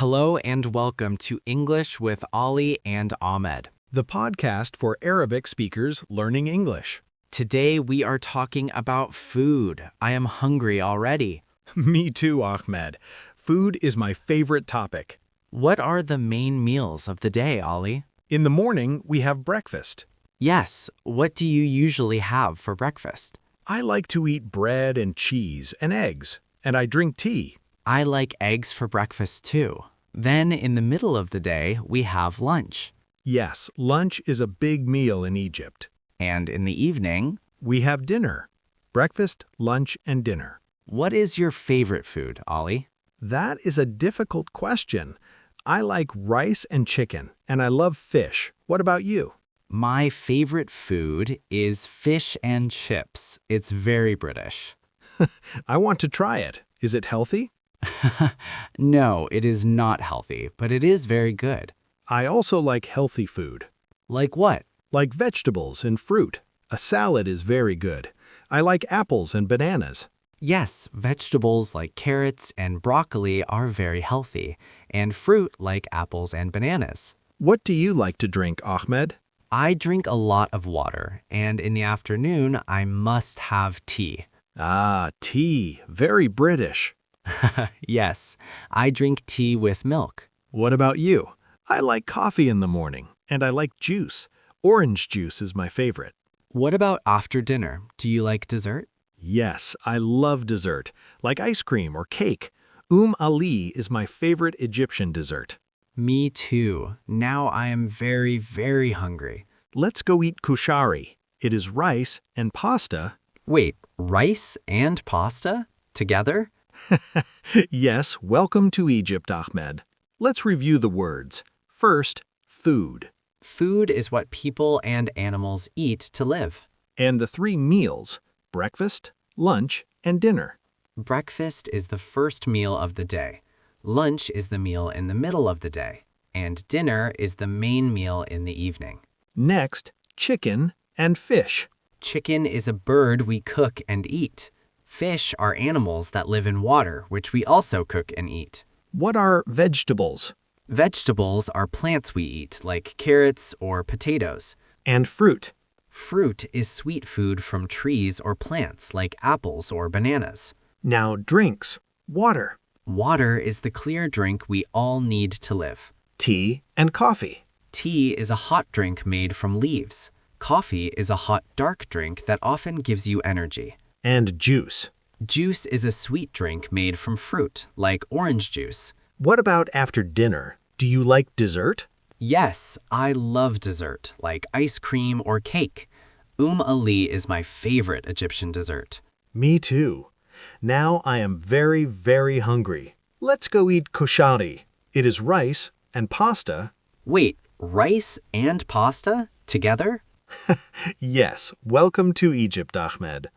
Hello and welcome to English with Ollie and Ahmed. The podcast for Arabic speakers learning English. Today we are talking about food. I am hungry already. Me too, Ahmed. Food is my favorite topic. What are the main meals of the day, Ollie? In the morning, we have breakfast. Yes, what do you usually have for breakfast? I like to eat bread and cheese and eggs, and I drink tea. I like eggs for breakfast too. Then in the middle of the day, we have lunch. Yes, lunch is a big meal in Egypt. And in the evening, We have dinner. Breakfast, lunch, and dinner. what is your favorite food, Ollie? That is a difficult question. I like rice and chicken, and I love fish. What about you? My favorite food is fish and chips. It's very British. I want to try it. Is it healthy? No, it is not healthy, but it is very good. I also like healthy food. Like what? Like vegetables and fruit. A salad is very good. I like apples and bananas. Yes, vegetables like carrots and broccoli are very healthy, and fruit like apples and bananas. What do you like to drink, Ahmed? I drink a lot of water, and in the afternoon, I must have tea. Ah, tea. Very British. Yes, I drink tea with milk. What about you? I like coffee in the morning, and I like juice. Orange juice is my favorite. What about after dinner? Do you like dessert? Yes, I love dessert, like ice cream or cake. Ali is my favorite Egyptian dessert. Me too. Now I am very, very hungry. Let's go eat kushari. It is rice and pasta. Wait, rice and pasta? Together? Yes, welcome to Egypt, Ahmed. Let's review the words. First, food. Food is what people and animals eat to live. And the three meals, breakfast, lunch, and dinner. Breakfast is the first meal of the day. Lunch is the meal in the middle of the day. And dinner is the main meal in the evening. Next, chicken and fish. Chicken is a bird we cook and eat. Fish are animals that live in water, which we also cook and eat. What are vegetables? Vegetables are plants we eat, like carrots or potatoes. And fruit. Fruit is sweet food from trees or plants, like apples or bananas. Now drinks. Water. Water is the clear drink we all need to live. Tea and coffee. Tea is a hot drink made from leaves. Coffee is a hot, dark drink that often gives you energy. And juice. Juice is a sweet drink made from fruit, like orange juice. What about after dinner? Do you like dessert? Yes, I love dessert, like ice cream or cake. Ali is my favorite Egyptian dessert. Me too. Now I am very, very hungry. Let's go eat kushari. It is rice and pasta. Wait, rice and pasta? Together? Yes, welcome to Egypt, Ahmed.